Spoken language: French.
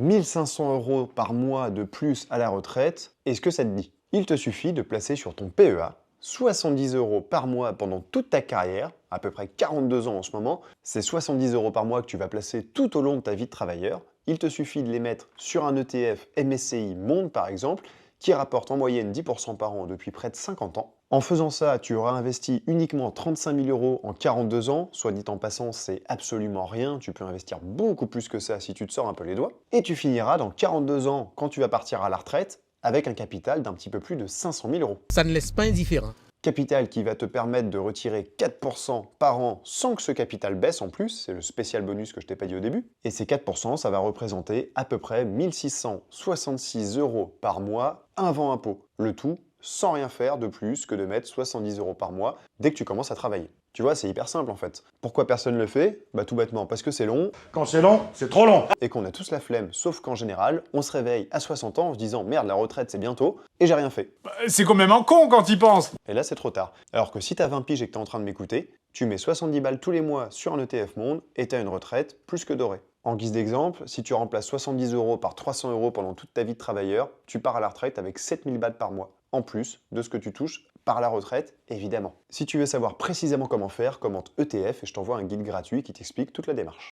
1500 € par mois de plus à la retraite, est-ce que ça te dit? Il te suffit de placer sur ton PEA 70 € par mois pendant toute ta carrière, à peu près 42 ans en ce moment. C'est 70 € par mois que tu vas placer tout au long de ta vie de travailleur. Il te suffit de les mettre sur un ETF MSCI Monde par exemple, qui rapporte en moyenne 10% par an depuis près de 50 ans. En faisant ça, tu auras investi uniquement 35 000 € en 42 ans, soit dit en passant, c'est absolument rien, tu peux investir beaucoup plus que ça si tu te sors un peu les doigts, et tu finiras dans 42 ans, quand tu vas partir à la retraite, avec un capital d'un petit peu plus de 500 000 €. Ça ne laisse pas indifférent. Capital qui va te permettre de retirer 4% par an sans que ce capital baisse en plus, c'est le spécial bonus que je t'ai pas dit au début. Et ces 4%, ça va représenter à peu près 1666 € par mois avant impôt. Le tout sans rien faire de plus que de mettre 70 € par mois dès que tu commences à travailler. Tu vois, c'est hyper simple en fait. Pourquoi personne le fait? Bah tout bêtement parce que c'est long. Quand c'est long, c'est trop long. Et qu'on a tous la flemme, sauf qu'en général, on se réveille à 60 ans en se disant merde, la retraite c'est bientôt, et j'ai rien fait. C'est quand même un con quand il pense. Et là, c'est trop tard. Alors que si t'as 20 piges et que t'es en train de m'écouter, tu mets 70 balles tous les mois sur un ETF Monde et t'as une retraite plus que dorée. En guise d'exemple, si tu remplaces 70 € par 300 € pendant toute ta vie de travailleur, tu pars à la retraite avec 7000 balles par mois, en plus de ce que tu touches par la retraite, évidemment. Si tu veux savoir précisément comment faire, commente ETF et je t'envoie un guide gratuit qui t'explique toute la démarche.